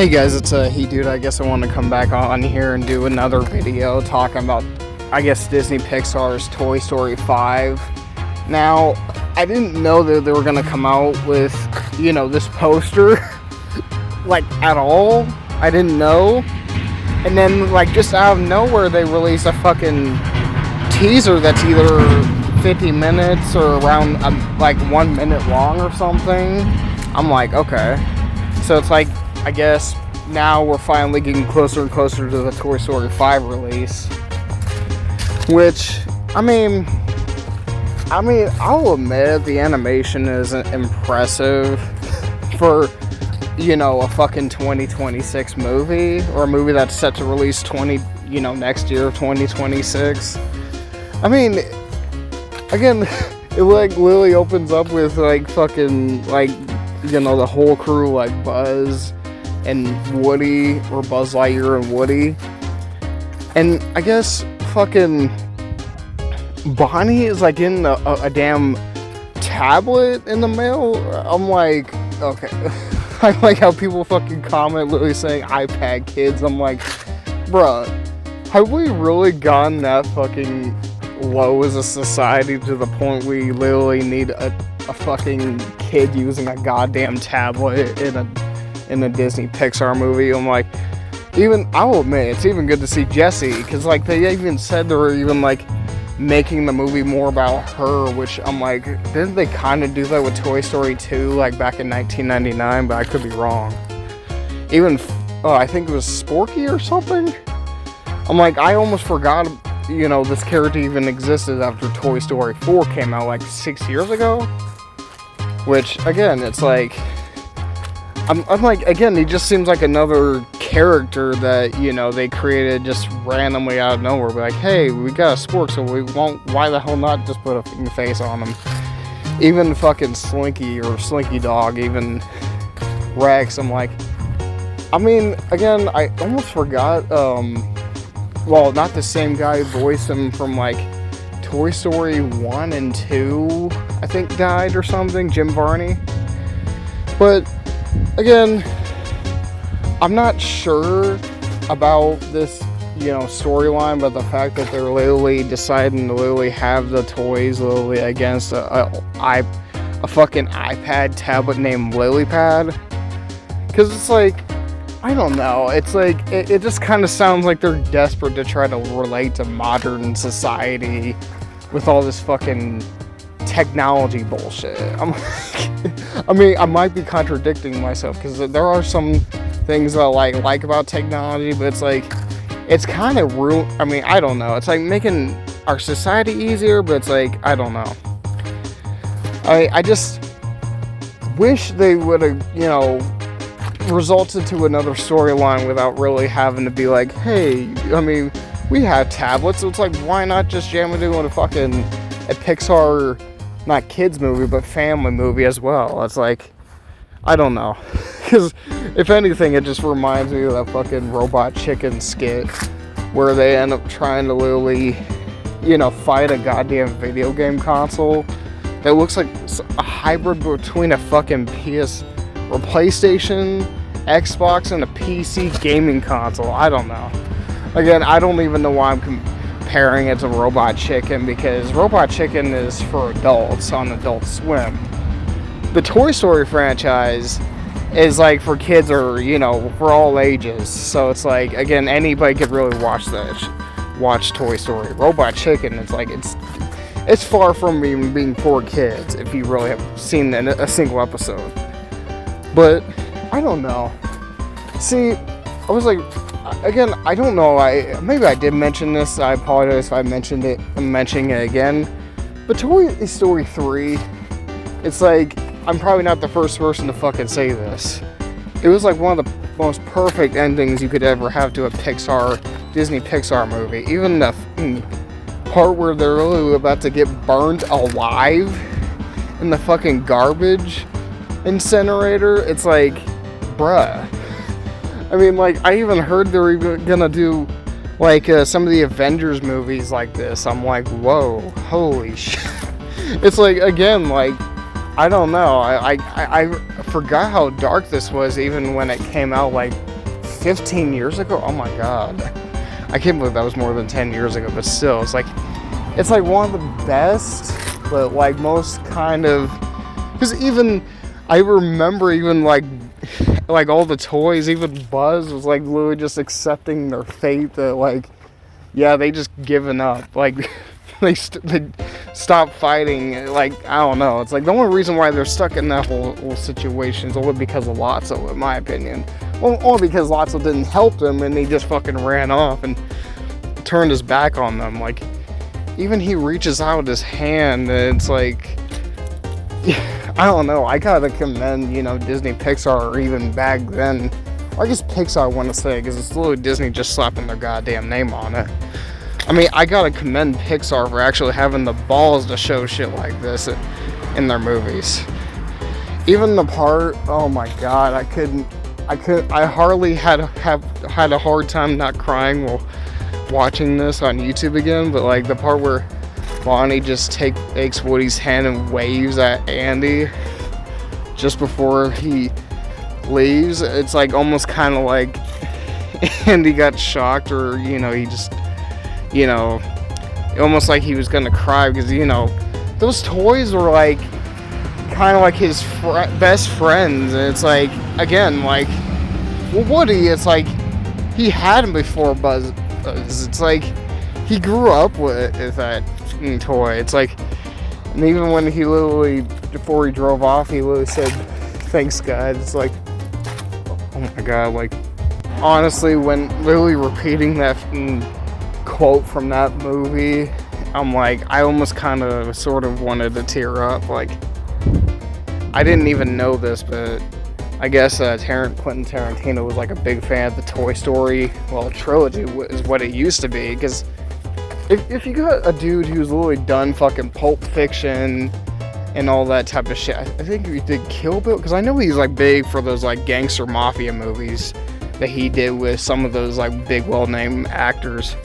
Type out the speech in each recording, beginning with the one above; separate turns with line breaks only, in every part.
Hey guys, it's Hey Dude. I guess I want to come back on here and do another video talking about, I guess, Disney Pixar's Toy Story 5. Now, I didn't know that they were going to come out with, this poster, at all. I didn't know. And then, just out of nowhere, they released a fucking teaser that's either 50 minutes or around, 1 minute long or something. I'm like, okay. So it's I guess now we're finally getting closer and closer to the Toy Story 5 release. Which, I'll admit the animation isn't impressive for, a fucking 2026 movie, or a movie that's set to release next year, 2026. Again, it literally opens up with the whole crew, Buzz and Woody, or Buzz Lightyear and Woody. And I guess fucking Bonnie is in a damn tablet in the mail. I'm like, okay. I like how people fucking comment literally saying iPad kids. I'm like, bruh, have we really gone that fucking low as a society to the point we literally need a fucking kid using a goddamn tablet in a Disney Pixar movie? I'm like, I'll admit, it's even good to see Jessie, because they even said they were even making the movie more about her, which I'm like, didn't they kind of do that with Toy Story 2 back in 1999? But I could be wrong. I think it was Sporky or something. I'm like, I almost forgot this character even existed after Toy Story 4 came out 6 years ago. Which, again, it's I'm like, again, he just seems like another character that, they created just randomly out of nowhere. But hey, we got a spork, so we won't, why the hell not just put a face on him? Even fucking Slinky or Slinky Dog, even Rex, I'm like, again, I almost forgot, not the same guy who voiced him from Toy Story 1 and 2, I think, died or something, Jim Varney. But again, I'm not sure about this, storyline, but the fact that they're literally deciding to literally have the toys literally against a fucking iPad tablet named Lilypad. Because it's I don't know, it's it just kind of sounds like they're desperate to try to relate to modern society with all this fucking technology bullshit. I might be contradicting myself, because there are some things that I like about technology, but it's kind of I don't know, it's making our society easier, but it's I don't know. I just wish they would have, resulted to another storyline without really having to be hey, we have tablets, so it's why not just jam it into a Pixar, not kids movie, but family movie as well? It's I don't know. Because if anything, it just reminds me of that fucking Robot Chicken skit where they end up trying to literally, fight a goddamn video game console that looks like a hybrid between a fucking PlayStation, Xbox, and a PC gaming console. I don't know. Again, I don't even know why I'm comparing it to Robot Chicken, because Robot Chicken is for adults on Adult Swim. The Toy Story franchise is for kids, or for all ages. So it's again, anybody could really watch Toy Story. Robot Chicken, it's far from being for kids if you really have seen a single episode. But I don't know. See, I was again, I don't know. Maybe I did mention this. I apologize if I mentioned it. I'm mentioning it again. But Toy Story 3, it's I'm probably not the first person to fucking say this. It was one of the most perfect endings you could ever have to a Disney Pixar movie. Even the part where they're really about to get burned alive in the fucking garbage incinerator. It's bruh. I even heard they were gonna do some of the Avengers movies like this. I'm whoa, holy shit. It's again, I don't know. I forgot how dark this was even when it came out 15 years ago? Oh my god. I can't believe that was more than 10 years ago, but still, it's like one of the best, but like most kind of, because even, I remember even like all the toys, even Buzz was like literally just accepting their fate that like, yeah, they just given up. Like, they stopped fighting. Like, I don't know. It's like the only reason why they're stuck in that whole situation is only because of Lotso, in my opinion. Well, only because Lotso didn't help them and he just fucking ran off and turned his back on them. Like, even he reaches out his hand and it's like, I don't know. I gotta commend, Disney Pixar, or even back then, or I guess Pixar I want to say, because it's literally Disney just slapping their goddamn name on it. I mean, I gotta commend Pixar for actually having the balls to show shit like this in their movies. Even the part, oh my god, I hardly had a hard time not crying while watching this on YouTube again, but like the part where Bonnie just takes Woody's hand and waves at Andy just before he leaves, it's like almost kind of like Andy got shocked, or he just almost like he was gonna cry, because those toys were like kind of like his best friends, and it's like, again, like, well, Woody, it's like he had him before Buzz. It's like he grew up with that toy. It's like, and even when he literally, before he drove off, he literally said, "Thanks, God." It's like, oh my god, like, honestly, when literally repeating that quote from that movie, I'm like, I almost kind of sort of wanted to tear up. Like, I didn't even know this, but I guess Quentin Tarantino was like a big fan of the Toy Story, trilogy is what it used to be, because if you got a dude who's literally done fucking Pulp Fiction and all that type of shit, I think he did Kill Bill, because I know he's like big for those like gangster mafia movies that he did with some of those like big well-named actors.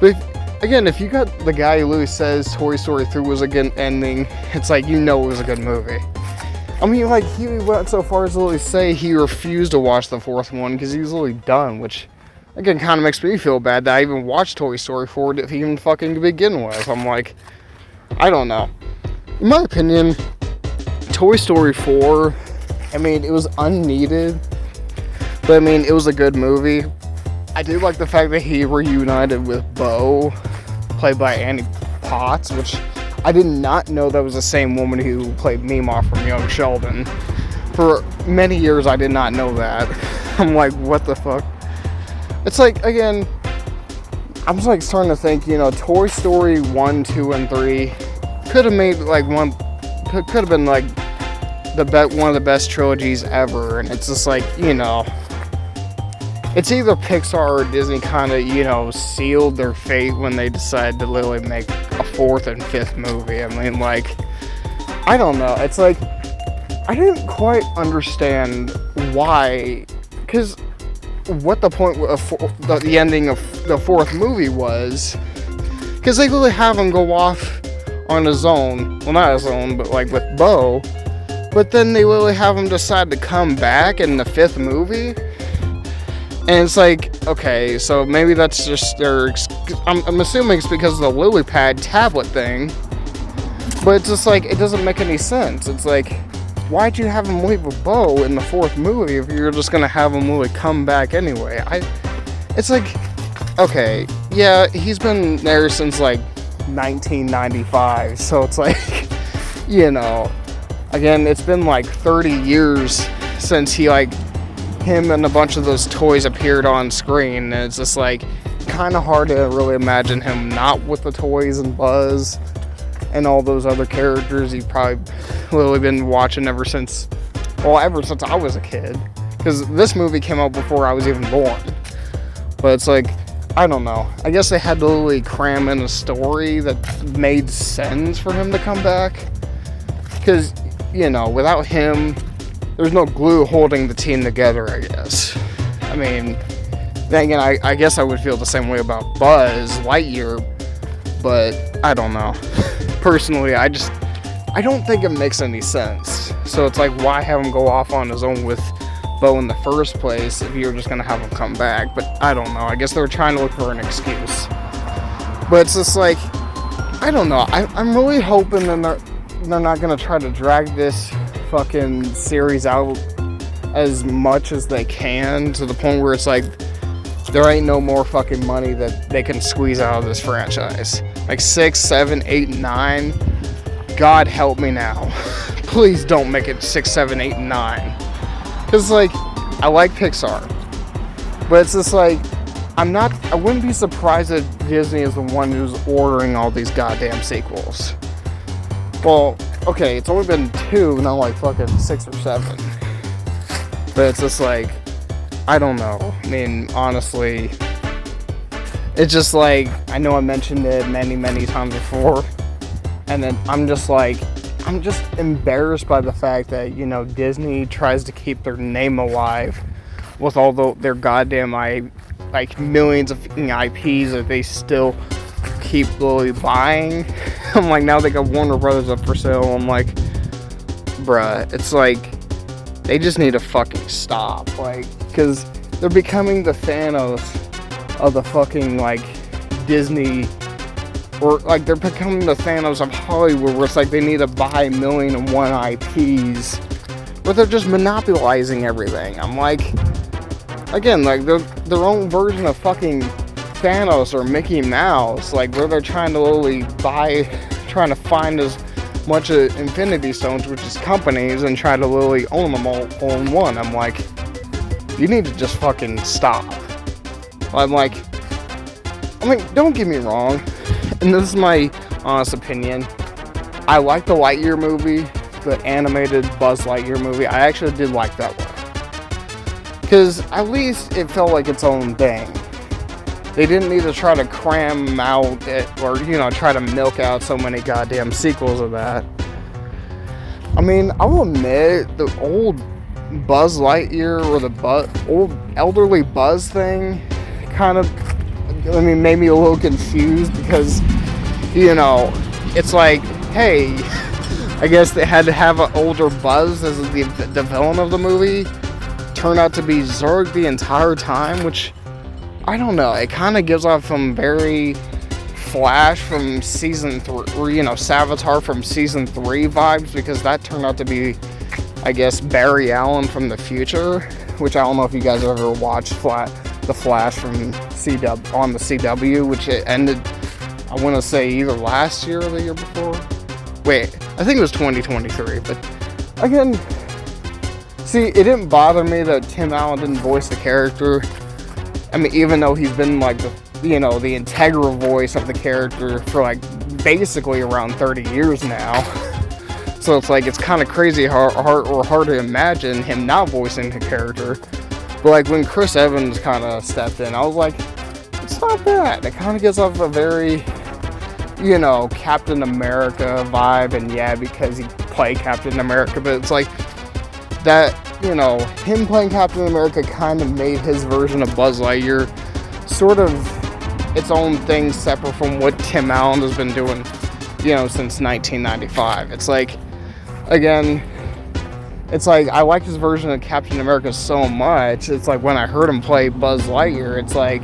But if you got the guy who literally says Toy Story 3 was a good ending, it's like, it was a good movie. I mean, like, he went so far as to literally say he refused to watch the fourth one because he was literally done, which, again, kind of makes me feel bad that I even watched Toy Story 4 to even fucking begin with. I'm like, I don't know. In my opinion, Toy Story 4, I mean, it was unneeded, but I mean, it was a good movie. I did like the fact that he reunited with Bo, played by Annie Potts, which I did not know that was the same woman who played Meemaw from Young Sheldon. For many years, I did not know that. I'm like, what the fuck? It's like, again, I'm just like starting to think, Toy Story 1, 2, and 3 could have made like could have been like one of the best trilogies ever, and it's just like, it's either Pixar or Disney kind of, sealed their fate when they decided to literally make a fourth and fifth movie. I mean, like, I don't know. It's like, I didn't quite understand why, because what the point of the ending of the fourth movie was, because they literally have him go off on his own, well, not his own, but like with Bo, but then they literally have him decide to come back in the fifth movie. And it's like, okay, so maybe that's just I'm assuming it's because of the lily pad tablet thing. But it's just like, it doesn't make any sense. It's like, why'd you have him leave with Bo in the fourth movie if you're just gonna have him really come back anyway? It's like, okay, yeah, he's been there since like 1995. So it's like, again, it's been like 30 years since him and a bunch of those toys appeared on screen, and it's just like kind of hard to really imagine him not with the toys and Buzz and all those other characters he's probably literally been watching ever since I was a kid, because this movie came out before I was even born. But it's like, I don't know, I guess they had to literally cram in a story that made sense for him to come back, because without him there's no glue holding the team together, I guess. I mean, then again, I guess I would feel the same way about Buzz Lightyear, but I don't know. Personally, I don't think it makes any sense. So it's like, why have him go off on his own with boat in the first place if you're just gonna have them come back. But I don't know. I guess they're trying to look for an excuse. But it's just like, I don't know. I'm really hoping that they're not gonna try to drag this fucking series out as much as they can, to the point where it's like there ain't no more fucking money that they can squeeze out of this franchise. Like 6, 7, 8, 9. God help me now. Please don't make it 6, 7, 8, and 9. Because, like, I like Pixar. But it's just like, I wouldn't be surprised if Disney is the one who's ordering all these goddamn sequels. Well, okay, it's only been 2, not like fucking 6 or 7. But it's just like, I don't know. I mean, honestly, it's just like, I know I mentioned it many, many times before, and then I'm just embarrassed by the fact that, you know, Disney tries to keep their name alive with all their goddamn, like, millions of IPs that they still keep really buying. I'm like, now they got Warner Brothers up for sale. I'm like, bruh, it's like, they just need to fucking stop, like, because they're becoming the Thanos of the fucking, like, Disney, or, like, they're becoming the Thanos of Hollywood, where it's like they need to buy 1,000,001 IPs, but they're just monopolizing everything. I'm like, again, like, they're their own version of fucking Thanos or Mickey Mouse, like, where they're trying to literally trying to find as much of Infinity Stones, which is companies, and try to literally own them all in one. I'm like, you need to just fucking stop. I'm like, don't get me wrong, and this is my honest opinion, I like the Lightyear movie, the animated Buzz Lightyear movie. I actually did like that one, because at least it felt like its own thing. They didn't need to try to cram out or, you know, try to milk out so many goddamn sequels of that. I mean, I'll admit, the old Buzz Lightyear, or the old elderly Buzz thing kind of, made me a little confused, because, you know, it's like, hey, I guess they had to have an older Buzz as the villain of the movie. Turned out to be Zurg the entire time, which, I don't know, it kind of gives off some very Flash from season 3, or, you know, Savitar from season 3 vibes, because that turned out to be, I guess, Barry Allen from the future, which I don't know if you guys have ever watched the Flash from on the CW, which it ended, I want to say, either last year or the year before. Wait, I think it was 2023, but again, see, it didn't bother me that Tim Allen didn't voice the character. I mean, even though he's been, like, the integral voice of the character for, like, basically around 30 years now. So it's like, it's kind of crazy hard to imagine him not voicing the character. But, like, when Chris Evans kind of stepped in, I was like, it's not bad. It kind of gives off a very, you know, Captain America vibe. And yeah, because he played Captain America, but it's like, that, you know, him playing Captain America kind of made his version of Buzz Lightyear sort of its own thing, separate from what Tim Allen has been doing, you know, since 1995. It's like, again, it's like, I like his version of Captain America so much. It's like, when I heard him play Buzz Lightyear, it's like,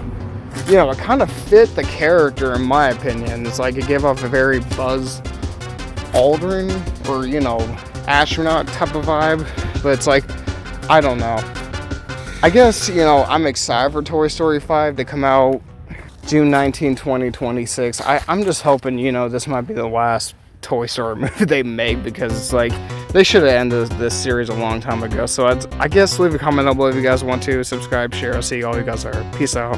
you know, it kind of fit the character, in my opinion. It's like, it gave off a very Buzz Aldrin, or, you know, astronaut type of vibe. But it's like, I don't know. I guess, you know, I'm excited for Toy Story 5 to come out June 19, 2026. I'm just hoping, you know, this might be the last Toy Story movie they make, because it's like, they should have ended this series a long time ago. So I guess leave a comment down below if you guys want to. Subscribe, share. I'll see all you guys later. Peace out.